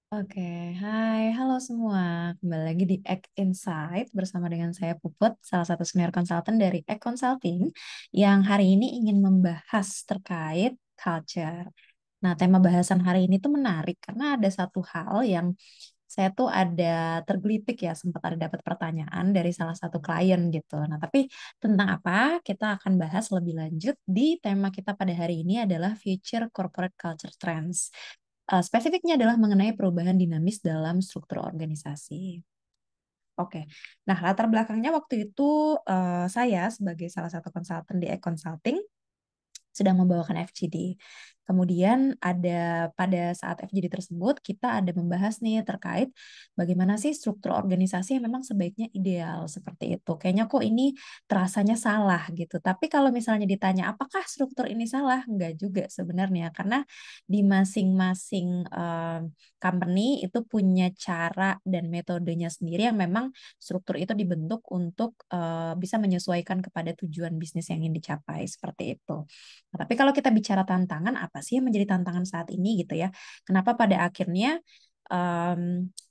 Oke, hai, halo semua. Kembali lagi di Egg Insight bersama dengan saya Puput, salah satu senior consultant dari Egg Consulting yang hari ini ingin membahas terkait culture. Nah, tema bahasan hari ini tuh menarik karena ada satu hal yang saya tuh ada tergelitik ya, sempat ada dapat pertanyaan dari salah satu klien gitu. Nah, tapi tentang apa kita akan bahas lebih lanjut di tema kita pada hari ini adalah Future Corporate Culture Trends. Spesifiknya adalah mengenai perubahan dinamis dalam struktur organisasi. Oke, nah latar belakangnya waktu itu saya sebagai salah satu konsultan di e-consulting sedang membawakan FGD. Kemudian ada pada saat FGD tersebut kita ada membahas nih terkait bagaimana sih struktur organisasi yang memang sebaiknya ideal seperti itu. Kayaknya kok ini terasanya salah gitu. Tapi kalau misalnya ditanya apakah struktur ini salah? Enggak juga sebenarnya karena di masing-masing company itu punya cara dan metodenya sendiri yang memang struktur itu dibentuk untuk bisa menyesuaikan kepada tujuan bisnis yang ingin dicapai seperti itu. Nah, tapi kalau kita bicara tantangan, apa sih yang menjadi tantangan saat ini gitu ya? Kenapa pada akhirnya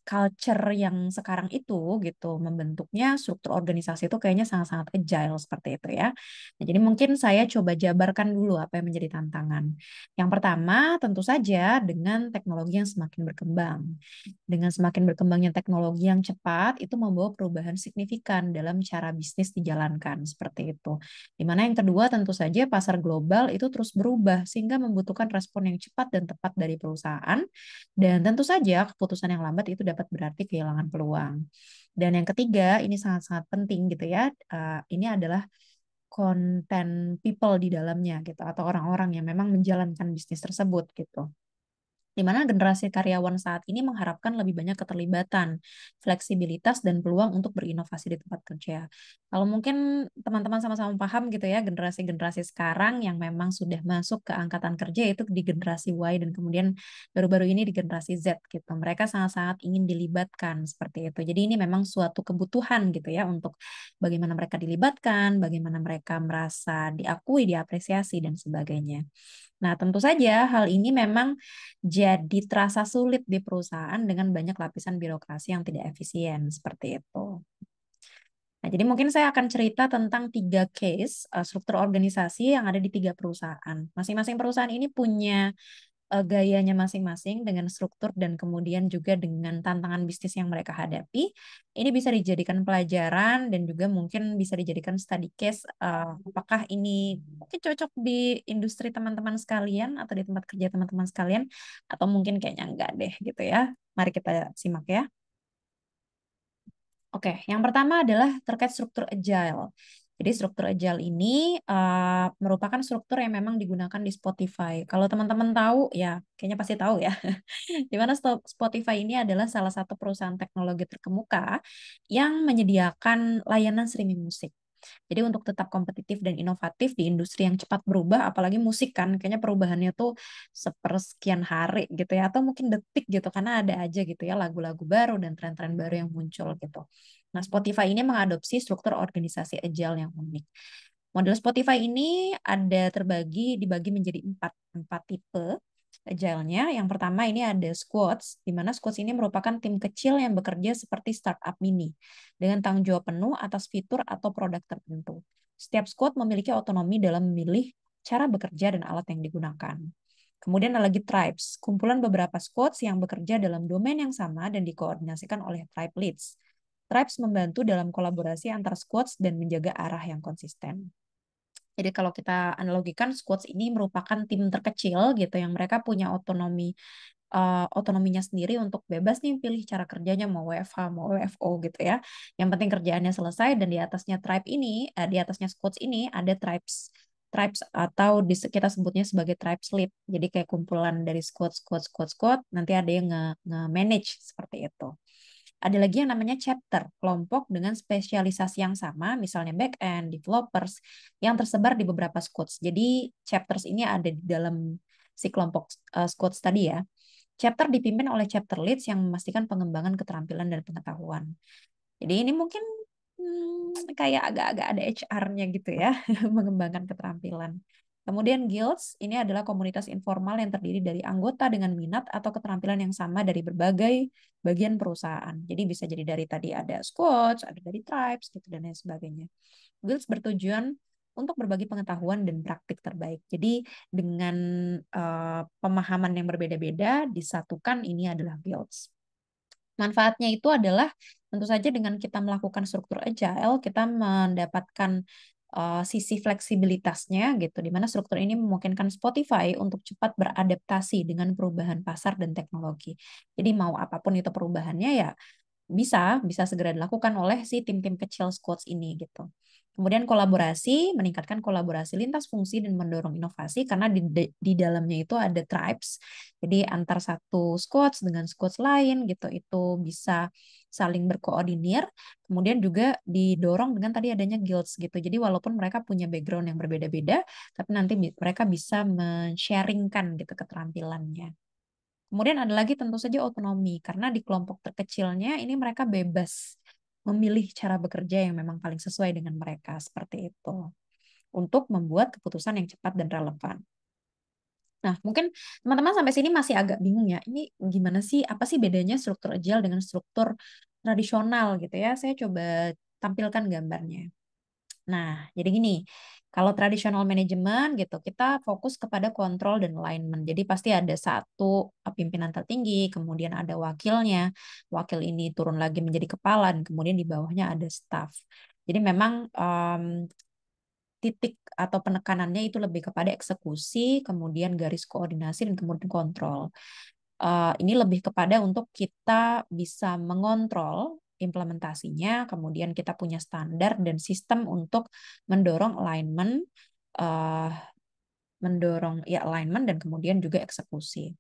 culture yang sekarang itu gitu membentuknya struktur organisasi itu kayaknya sangat-sangat agile seperti itu ya. Nah, jadi mungkin saya coba jabarkan dulu apa yang menjadi tantangan. Yang pertama tentu saja dengan teknologi yang semakin berkembang. Dengan semakin berkembangnya teknologi yang cepat itu membawa perubahan signifikan dalam cara bisnis dijalankan seperti itu. Di mana yang kedua tentu saja pasar global itu terus berubah sehingga membutuhkan respon yang cepat dan tepat dari perusahaan dan tentu saja keputusan yang lambat itu dapat berarti kehilangan peluang. Dan yang ketiga ini sangat-sangat penting gitu ya. Ini adalah konten people di dalamnya gitu atau orang-orang yang memang menjalankan bisnis tersebut gitu di mana generasi karyawan saat ini mengharapkan lebih banyak keterlibatan, fleksibilitas, dan peluang untuk berinovasi di tempat kerja. Kalau mungkin teman-teman sama-sama paham gitu ya, generasi-generasi sekarang yang memang sudah masuk ke angkatan kerja itu di generasi Y dan kemudian baru-baru ini di generasi Z gitu. Mereka sangat-sangat ingin dilibatkan seperti itu. Jadi ini memang suatu kebutuhan gitu ya untuk bagaimana mereka dilibatkan, bagaimana mereka merasa diakui, diapresiasi, dan sebagainya. Nah, tentu saja hal ini memang jadi terasa sulit di perusahaan dengan banyak lapisan birokrasi yang tidak efisien, seperti itu. Nah, jadi mungkin saya akan cerita tentang tiga case struktur organisasi yang ada di tiga perusahaan. Masing-masing perusahaan ini punya gayanya masing-masing dengan struktur dan kemudian juga dengan tantangan bisnis yang mereka hadapi. Ini bisa dijadikan pelajaran dan juga mungkin bisa dijadikan study case. Apakah ini mungkin cocok di industri teman-teman sekalian atau di tempat kerja teman-teman sekalian, atau mungkin kayaknya enggak deh gitu ya. Mari kita simak ya. Oke, yang pertama adalah terkait struktur agile. Jadi struktur agile ini merupakan struktur yang memang digunakan di Spotify. Kalau teman-teman tahu, ya kayaknya pasti tahu ya. Di mana Spotify ini adalah salah satu perusahaan teknologi terkemuka yang menyediakan layanan streaming musik. Jadi untuk tetap kompetitif dan inovatif di industri yang cepat berubah, apalagi musik kan, kayaknya perubahannya tuh sepersekian hari gitu ya, atau mungkin detik gitu, karena ada aja gitu ya lagu-lagu baru dan tren-tren baru yang muncul gitu. Nah, Spotify ini mengadopsi struktur organisasi agile yang unik. Model Spotify ini dibagi menjadi empat tipe agile-nya. Yang pertama ini ada squads, di mana squads ini merupakan tim kecil yang bekerja seperti startup mini dengan tanggung jawab penuh atas fitur atau produk tertentu. Setiap squad memiliki otonomi dalam memilih cara bekerja dan alat yang digunakan. Kemudian ada lagi tribes, kumpulan beberapa squads yang bekerja dalam domain yang sama dan dikoordinasikan oleh tribe leads. Tribes membantu dalam kolaborasi antar squads dan menjaga arah yang konsisten. Jadi kalau kita analogikan squads ini merupakan tim terkecil gitu yang mereka punya otonominya sendiri untuk bebas nih pilih cara kerjanya mau WFH mau WFO gitu ya. Yang penting kerjaannya selesai dan di atasnya di atasnya squads ini ada tribes tribes atau kita sebutnya sebagai tribes lead. Jadi kayak kumpulan dari squad nanti ada yang nge-manage seperti itu. Ada lagi yang namanya chapter, kelompok dengan spesialisasi yang sama, misalnya back-end, developers, yang tersebar di beberapa squads. Jadi chapters ini ada di dalam si kelompok squads tadi ya. Chapter dipimpin oleh chapter leads yang memastikan pengembangan keterampilan dan pengetahuan. Jadi ini mungkin kayak agak-agak ada HR-nya gitu ya, mengembangkan keterampilan. Kemudian guilds, ini adalah komunitas informal yang terdiri dari anggota dengan minat atau keterampilan yang sama dari berbagai bagian perusahaan. Jadi bisa jadi dari tadi ada squads, ada dari tribes, gitu dan lain sebagainya. Guilds bertujuan untuk berbagi pengetahuan dan praktik terbaik. Jadi dengan pemahaman yang berbeda-beda disatukan, ini adalah guilds. Manfaatnya itu adalah tentu saja dengan kita melakukan struktur agile, kita mendapatkan sisi fleksibilitasnya gitu, di mana struktur ini memungkinkan Spotify untuk cepat beradaptasi dengan perubahan pasar dan teknologi. Jadi mau apapun itu perubahannya ya bisa segera dilakukan oleh si tim-tim kecil squads ini gitu. Kemudian kolaborasi, meningkatkan kolaborasi lintas fungsi dan mendorong inovasi karena di dalamnya itu ada tribes. Jadi antar satu squads dengan squads lain gitu itu bisa saling berkoordinir. Kemudian juga didorong dengan tadi adanya guilds gitu. Jadi walaupun mereka punya background yang berbeda-beda, tapi nanti mereka bisa men-sharingkan gitu keterampilannya. Kemudian ada lagi tentu saja otonomi, karena di kelompok terkecilnya ini mereka bebas memilih cara bekerja yang memang paling sesuai dengan mereka, seperti itu. Untuk membuat keputusan yang cepat dan relevan. Nah, mungkin teman-teman sampai sini masih agak bingung ya, ini gimana sih, apa sih bedanya struktur agile dengan struktur tradisional gitu ya. Saya coba tampilkan gambarnya. Nah, jadi gini, kalau tradisional manajemen gitu, kita fokus kepada kontrol dan alignment. Jadi pasti ada satu pimpinan tertinggi, kemudian ada wakilnya, wakil ini turun lagi menjadi kepala, dan kemudian di bawahnya ada staff. Jadi memang titik atau penekanannya itu lebih kepada eksekusi, kemudian garis koordinasi, dan kemudian kontrol. Ini lebih kepada untuk kita bisa mengontrol implementasinya, kemudian kita punya standar dan sistem untuk mendorong alignment, uh, mendorong ya alignment dan kemudian juga eksekusi.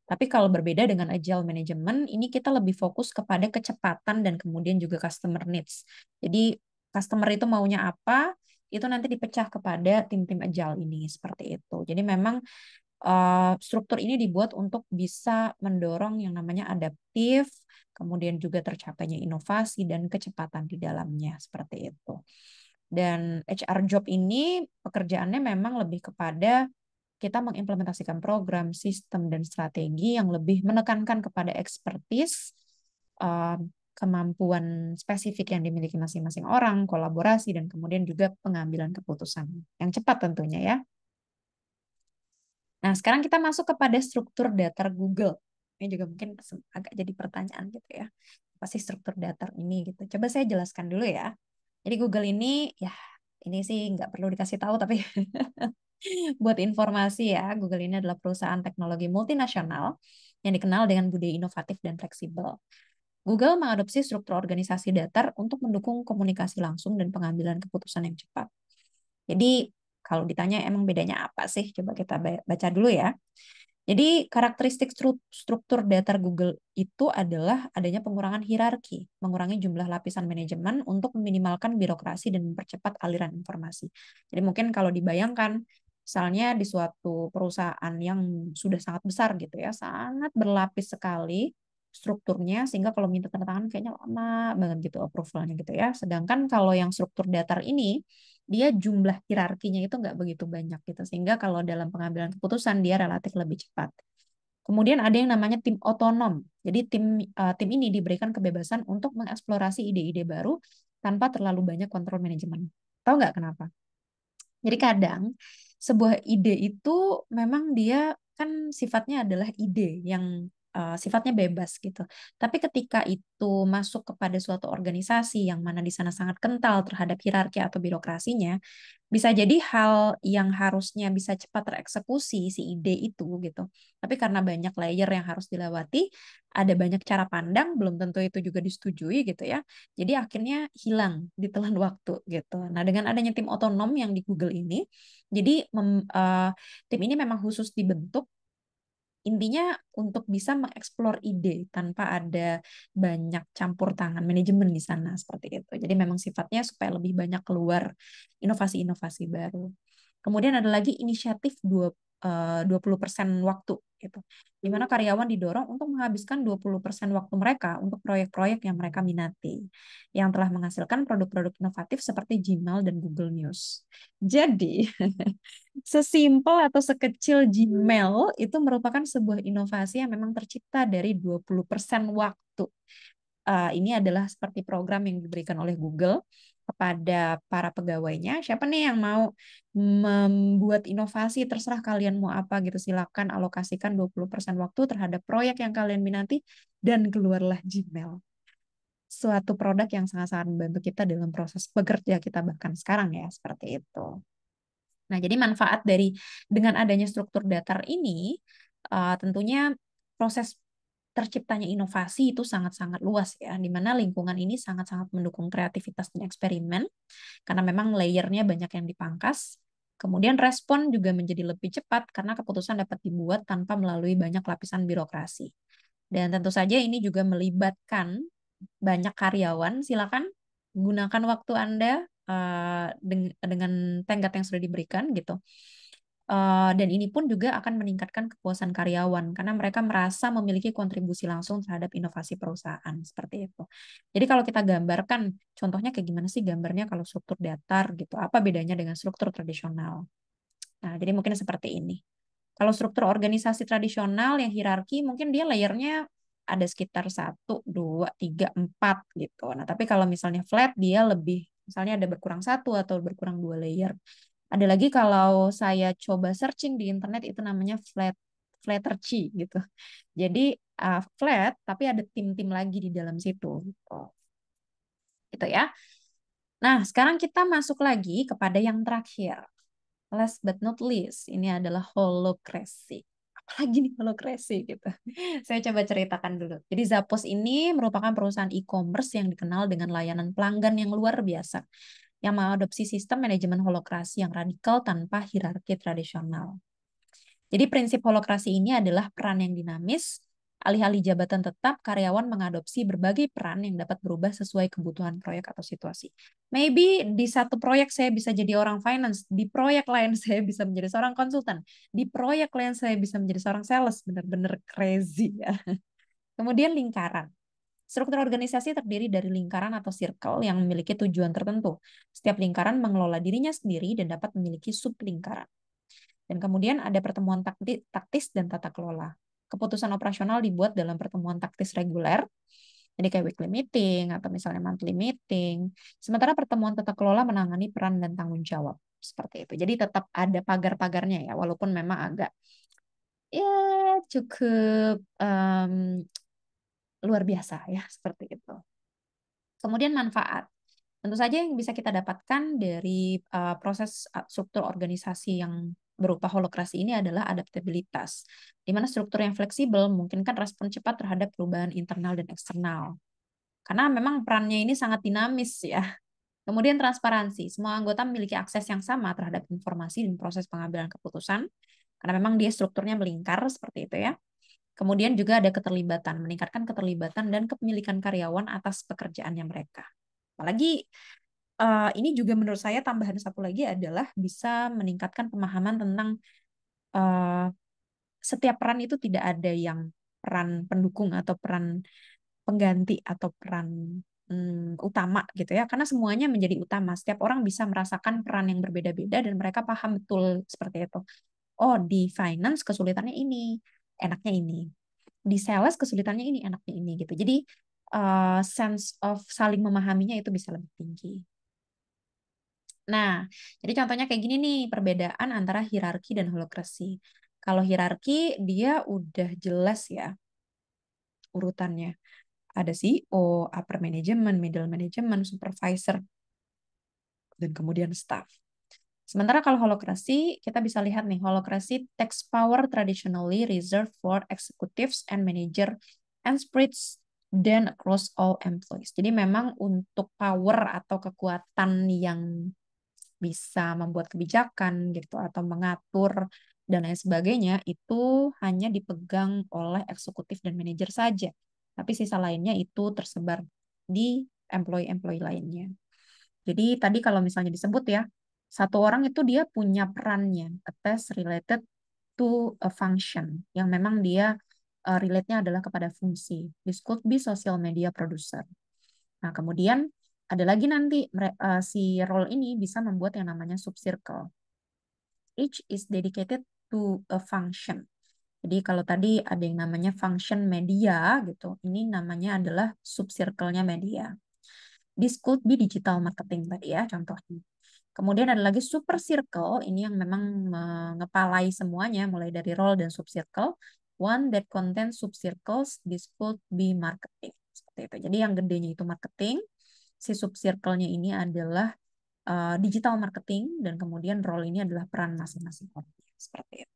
Tapi kalau berbeda dengan agile management, ini kita lebih fokus kepada kecepatan dan kemudian juga customer needs. Jadi customer itu maunya apa, itu nanti dipecah kepada tim-tim agile ini seperti itu. Jadi memang struktur ini dibuat untuk bisa mendorong yang namanya adaptif, kemudian juga tercapainya inovasi dan kecepatan di dalamnya seperti itu. Dan HR job ini pekerjaannya memang lebih kepada kita mengimplementasikan program, sistem, dan strategi yang lebih menekankan kepada expertise, eh, kemampuan spesifik yang dimiliki masing-masing orang, kolaborasi, dan kemudian juga pengambilan keputusan yang cepat tentunya ya. Nah, sekarang kita masuk kepada struktur datar Google. Ini juga mungkin agak jadi pertanyaan gitu ya. Apa sih struktur datar ini gitu. Coba saya jelaskan dulu ya. Jadi Google ini, ya ini sih nggak perlu dikasih tahu, tapi buat informasi ya, Google ini adalah perusahaan teknologi multinasional yang dikenal dengan budaya inovatif dan fleksibel. Google mengadopsi struktur organisasi datar untuk mendukung komunikasi langsung dan pengambilan keputusan yang cepat. Jadi kalau ditanya emang bedanya apa sih? Coba kita baca dulu ya. Jadi karakteristik struktur datar Google itu adalah adanya pengurangan hierarki, mengurangi jumlah lapisan manajemen untuk meminimalkan birokrasi dan mempercepat aliran informasi. Jadi mungkin kalau dibayangkan, misalnya di suatu perusahaan yang sudah sangat besar gitu ya, sangat berlapis sekali strukturnya, sehingga kalau minta tanda tangan kayaknya lama banget gitu approvalnya gitu ya. Sedangkan kalau yang struktur datar ini, dia jumlah hierarkinya itu nggak begitu banyak gitu, sehingga kalau dalam pengambilan keputusan dia relatif lebih cepat. Kemudian ada yang namanya tim otonom. Jadi tim ini diberikan kebebasan untuk mengeksplorasi ide-ide baru tanpa terlalu banyak kontrol manajemen. Tahu nggak kenapa? Jadi kadang sebuah ide itu memang dia kan sifatnya adalah ide yang sifatnya bebas gitu. Tapi ketika itu masuk kepada suatu organisasi yang mana di sana sangat kental terhadap hierarki atau birokrasinya, bisa jadi hal yang harusnya bisa cepat tereksekusi si ide itu gitu. Tapi karena banyak layer yang harus dilewati, ada banyak cara pandang, belum tentu itu juga disetujui gitu ya. Jadi akhirnya hilang ditelan waktu gitu. Nah, dengan adanya tim otonom yang di Google ini, jadi tim ini memang khusus dibentuk intinya untuk bisa mengeksplor ide tanpa ada banyak campur tangan manajemen di sana seperti itu. Jadi memang sifatnya supaya lebih banyak keluar inovasi-inovasi baru. Kemudian ada lagi inisiatif 20% waktu gitu. Di mana karyawan didorong untuk menghabiskan 20% waktu mereka untuk proyek-proyek yang mereka minati, yang telah menghasilkan produk-produk inovatif seperti Gmail dan Google News. Jadi, sesimpel atau sekecil Gmail itu merupakan sebuah inovasi yang memang tercipta dari 20% waktu. Ini adalah seperti program yang diberikan oleh Google kepada para pegawainya. Siapa nih yang mau membuat inovasi, terserah kalian mau apa gitu. Silakan alokasikan 20% waktu terhadap proyek yang kalian minati dan keluarlah Gmail. Suatu produk yang sangat-sangat membantu kita dalam proses bekerja kita bahkan sekarang ya, seperti itu. Nah, jadi manfaat dari dengan adanya struktur datar ini tentunya proses terciptanya inovasi itu sangat-sangat luas ya, di mana lingkungan ini sangat-sangat mendukung kreativitas dan eksperimen karena memang layernya banyak yang dipangkas. Kemudian respon juga menjadi lebih cepat karena keputusan dapat dibuat tanpa melalui banyak lapisan birokrasi. Dan tentu saja ini juga melibatkan banyak karyawan. Silakan gunakan waktu Anda dengan tenggat yang sudah diberikan gitu. Dan ini pun juga akan meningkatkan kepuasan karyawan karena mereka merasa memiliki kontribusi langsung terhadap inovasi perusahaan seperti itu. Jadi kalau kita gambarkan, contohnya kayak gimana sih gambarnya kalau struktur datar gitu? Apa bedanya dengan struktur tradisional? Nah, jadi mungkin seperti ini. Kalau struktur organisasi tradisional yang hierarki, mungkin dia layernya ada sekitar 1, 2, 3, 4 gitu. Nah, tapi kalau misalnya flat, dia lebih, misalnya ada berkurang 1 atau berkurang 2 layer. Ada lagi kalau saya coba searching di internet itu namanya flatterchi gitu. Jadi flat tapi ada tim-tim lagi di dalam situ. Gitu. Gitu ya. Nah, sekarang kita masuk lagi kepada yang terakhir. Last but not least, ini adalah holacracy. Apalagi nih holacracy gitu. Saya coba ceritakan dulu. Jadi Zappos ini merupakan perusahaan e-commerce yang dikenal dengan layanan pelanggan yang luar biasa, yang mengadopsi sistem manajemen holacracy yang radikal tanpa hierarki tradisional. Jadi prinsip holacracy ini adalah peran yang dinamis, alih-alih jabatan tetap, karyawan mengadopsi berbagai peran yang dapat berubah sesuai kebutuhan proyek atau situasi. Maybe di satu proyek saya bisa jadi orang finance, di proyek lain saya bisa menjadi seorang konsultan, di proyek lain saya bisa menjadi seorang sales, benar-benar crazy ya. Kemudian lingkaran. Struktur organisasi terdiri dari lingkaran atau circle yang memiliki tujuan tertentu. Setiap lingkaran mengelola dirinya sendiri dan dapat memiliki sublingkaran. Dan kemudian ada pertemuan taktis dan tata kelola. Keputusan operasional dibuat dalam pertemuan taktis reguler, jadi kayak weekly meeting atau misalnya monthly meeting. Sementara pertemuan tata kelola menangani peran dan tanggung jawab. Seperti itu. Jadi tetap ada pagar-pagarnya ya, walaupun memang agak ya cukup luar biasa ya, seperti itu. Kemudian manfaat. Tentu saja yang bisa kita dapatkan dari proses struktur organisasi yang berupa holokrasi ini adalah adaptabilitas, di mana struktur yang fleksibel memungkinkan respon cepat terhadap perubahan internal dan eksternal. Karena memang perannya ini sangat dinamis ya. Kemudian transparansi, semua anggota memiliki akses yang sama terhadap informasi dan proses pengambilan keputusan, karena memang dia strukturnya melingkar seperti itu ya. Kemudian juga ada keterlibatan, meningkatkan keterlibatan dan kepemilikan karyawan atas pekerjaannya mereka. Apalagi ini juga menurut saya tambahan satu lagi adalah bisa meningkatkan pemahaman tentang uh, setiap peran itu tidak ada yang peran pendukung atau peran pengganti atau peran utama gitu ya, karena semuanya menjadi utama. Setiap orang bisa merasakan peran yang berbeda-beda dan mereka paham betul seperti itu. Oh, di finance kesulitannya ini, enaknya ini. Di sales kesulitannya ini, enaknya ini gitu. Jadi sense of saling memahaminya itu bisa lebih tinggi. Nah, jadi contohnya kayak gini nih, perbedaan antara hierarki dan holokrasi. Kalau hierarki, dia udah jelas ya urutannya. Ada CEO, upper management, middle management, supervisor, dan kemudian staff. Sementara kalau holokrasi, kita bisa lihat nih, holokrasi takes power traditionally reserved for executives and manager and spreads then across all employees. Jadi memang untuk power atau kekuatan yang bisa membuat kebijakan gitu atau mengatur dan lain sebagainya itu hanya dipegang oleh eksekutif dan manajer saja. Tapi sisa lainnya itu tersebar di employee-employee lainnya. Jadi tadi kalau misalnya disebut ya, Satu orang itu dia punya perannya, a task related to a function, yang memang dia relate-nya adalah kepada fungsi. This could be social media producer. Nah, kemudian ada lagi nanti si role ini bisa membuat yang namanya subcircle. Each is dedicated to a function. Jadi kalau tadi ada yang namanya function media gitu, ini namanya adalah subcircle-nya media. This could be digital marketing tadi ya contohnya. Kemudian ada lagi super circle, ini yang memang mengepalai semuanya mulai dari role dan subcircle. One that contains subcircles, this could be marketing. Seperti itu. Jadi yang gedenya itu marketing, si subcircle-nya ini adalah digital marketing, dan kemudian role ini adalah peran masing-masing orang. Seperti itu.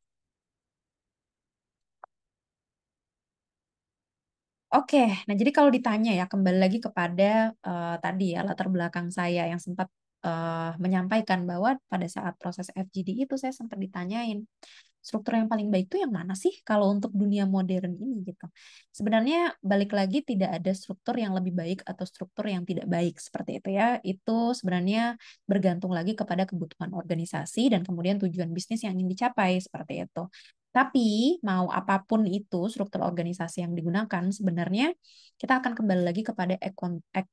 Oke, nah jadi kalau ditanya ya kembali lagi kepada tadi ya latar belakang saya yang sempat menyampaikan bahwa pada saat proses FGD itu saya sempat ditanyain struktur yang paling baik itu yang mana sih kalau untuk dunia modern ini gitu. Sebenarnya balik lagi tidak ada struktur yang lebih baik atau struktur yang tidak baik seperti itu ya. Itu sebenarnya bergantung lagi kepada kebutuhan organisasi dan kemudian tujuan bisnis yang ingin dicapai seperti itu. Tapi mau apapun itu struktur organisasi yang digunakan, sebenarnya kita akan kembali lagi kepada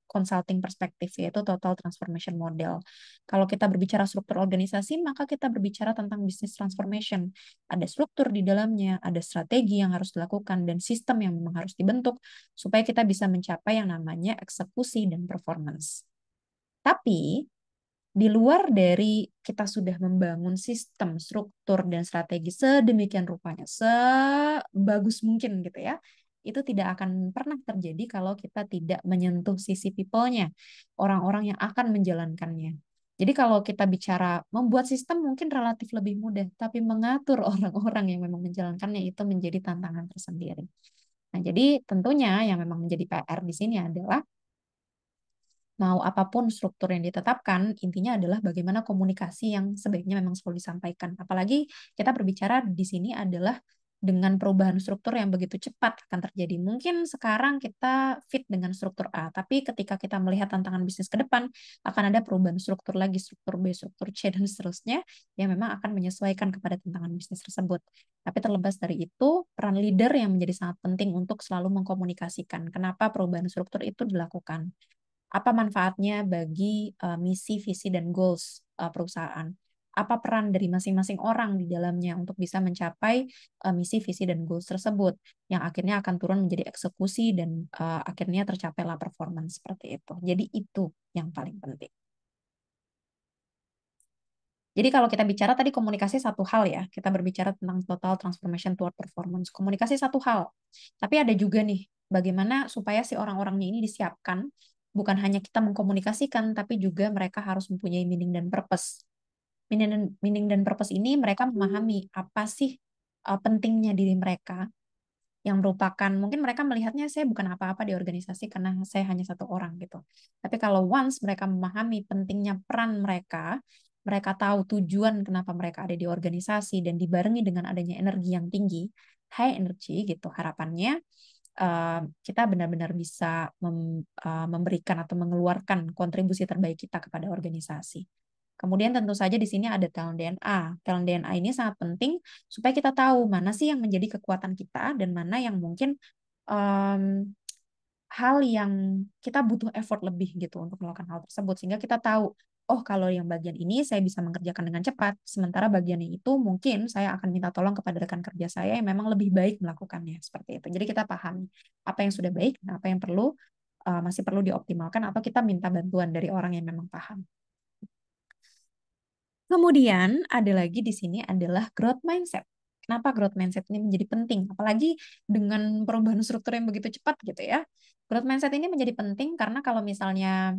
consulting perspektif, yaitu total transformation model. Kalau kita berbicara struktur organisasi, maka kita berbicara tentang business transformation. Ada struktur di dalamnya, ada strategi yang harus dilakukan, dan sistem yang memang harus dibentuk supaya kita bisa mencapai yang namanya eksekusi dan performance. Tapi di luar dari kita sudah membangun sistem, struktur, dan strategi sedemikian rupanya, sebagus mungkin gitu ya, itu tidak akan pernah terjadi kalau kita tidak menyentuh sisi people-nya, orang-orang yang akan menjalankannya. Jadi kalau kita bicara membuat sistem mungkin relatif lebih mudah, tapi mengatur orang-orang yang memang menjalankannya itu menjadi tantangan tersendiri. Nah, jadi tentunya yang memang menjadi PR di sini adalah mau apapun struktur yang ditetapkan, intinya adalah bagaimana komunikasi yang sebaiknya memang selalu disampaikan. Apalagi kita berbicara di sini adalah dengan perubahan struktur yang begitu cepat akan terjadi. Mungkin sekarang kita fit dengan struktur A, tapi ketika kita melihat tantangan bisnis ke depan, akan ada perubahan struktur lagi, struktur B, struktur C, dan seterusnya, yang memang akan menyesuaikan kepada tantangan bisnis tersebut. Tapi terlepas dari itu, peran leader yang menjadi sangat penting untuk selalu mengkomunikasikan kenapa perubahan struktur itu dilakukan, apa manfaatnya bagi misi, visi, dan goals perusahaan? Apa peran dari masing-masing orang di dalamnya untuk bisa mencapai misi, visi, dan goals tersebut yang akhirnya akan turun menjadi eksekusi dan akhirnya tercapailah performance seperti itu. Jadi itu yang paling penting. Jadi kalau kita bicara tadi komunikasi satu hal ya, kita berbicara tentang total transformation toward performance. Komunikasi satu hal. Tapi ada juga nih, bagaimana supaya si orang-orangnya ini disiapkan, bukan hanya kita mengkomunikasikan, tapi juga mereka harus mempunyai meaning dan purpose. Meaning dan purpose ini mereka memahami apa sih pentingnya diri mereka, yang merupakan mungkin mereka melihatnya saya bukan apa-apa di organisasi karena saya hanya satu orang gitu. Tapi kalau once mereka memahami pentingnya peran mereka, mereka tahu tujuan kenapa mereka ada di organisasi dan dibarengi dengan adanya energi yang tinggi, high energy gitu, harapannya kita benar-benar bisa memberikan atau mengeluarkan kontribusi terbaik kita kepada organisasi. Kemudian tentu saja di sini ada talent DNA. Talent DNA ini sangat penting supaya kita tahu mana sih yang menjadi kekuatan kita dan mana yang mungkin um, hal yang kita butuh effort lebih gitu untuk melakukan hal tersebut. Sehingga kita tahu, oh kalau yang bagian ini saya bisa mengerjakan dengan cepat, sementara bagian yang itu mungkin saya akan minta tolong kepada rekan kerja saya yang memang lebih baik melakukannya. Seperti itu. Jadi kita pahami apa yang sudah baik, dan apa yang perlu masih perlu dioptimalkan, atau kita minta bantuan dari orang yang memang paham. Kemudian ada lagi di sini adalah growth mindset. Kenapa growth mindset ini menjadi penting? Apalagi dengan perubahan struktur yang begitu cepat gitu ya. Growth mindset ini menjadi penting karena kalau misalnya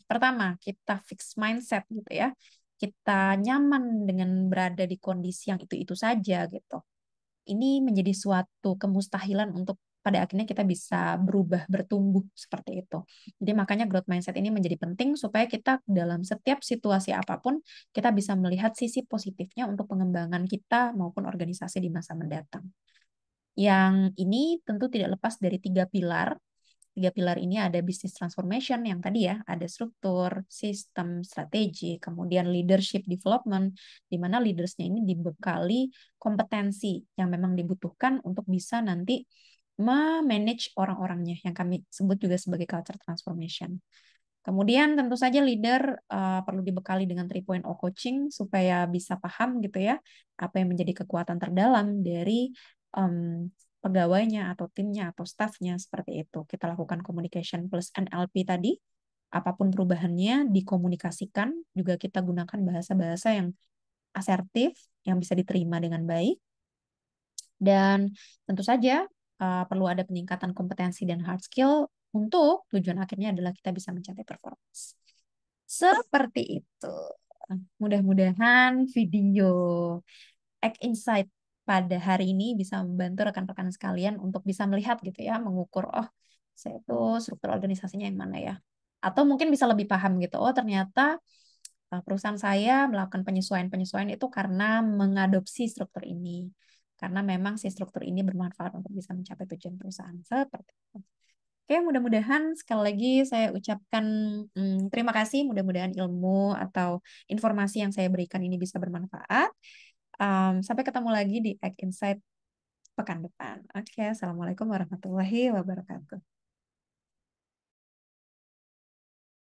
pertama kita fix mindset gitu ya. Kita nyaman dengan berada di kondisi yang itu-itu saja gitu, ini menjadi suatu kemustahilan untuk pada akhirnya kita bisa berubah, bertumbuh seperti itu. Jadi makanya growth mindset ini menjadi penting supaya kita dalam setiap situasi apapun kita bisa melihat sisi positifnya untuk pengembangan kita maupun organisasi di masa mendatang. Yang ini tentu tidak lepas dari tiga pilar. tiga pilar ini ada business transformation yang tadi ya, ada struktur, sistem, strategi, kemudian leadership development, di mana leadersnya ini dibekali kompetensi yang memang dibutuhkan untuk bisa nanti memanage orang-orangnya yang kami sebut juga sebagai culture transformation. Kemudian tentu saja leader perlu dibekali dengan 3.0 coaching supaya bisa paham gitu ya apa yang menjadi kekuatan terdalam dari pegawainya atau timnya atau staffnya seperti itu. Kita lakukan communication plus NLP tadi. Apapun perubahannya dikomunikasikan, juga kita gunakan bahasa-bahasa yang asertif yang bisa diterima dengan baik. Dan tentu saja perlu ada peningkatan kompetensi dan hard skill untuk tujuan akhirnya adalah kita bisa mencapai performance. Seperti itu. Mudah-mudahan video Act Insight pada hari ini bisa membantu rekan-rekan sekalian untuk bisa melihat gitu ya, mengukur, oh saya itu struktur organisasinya yang mana ya. Atau mungkin bisa lebih paham gitu, oh ternyata perusahaan saya melakukan penyesuaian-penyesuaian itu karena mengadopsi struktur ini. Karena memang si struktur ini bermanfaat untuk bisa mencapai tujuan perusahaan. Seperti itu. Oke, mudah-mudahan sekali lagi saya ucapkan terima kasih. Mudah-mudahan ilmu atau informasi yang saya berikan ini bisa bermanfaat. Sampai ketemu lagi di Ag Insight pekan depan. Oke, Assalamualaikum warahmatullahi wabarakatuh.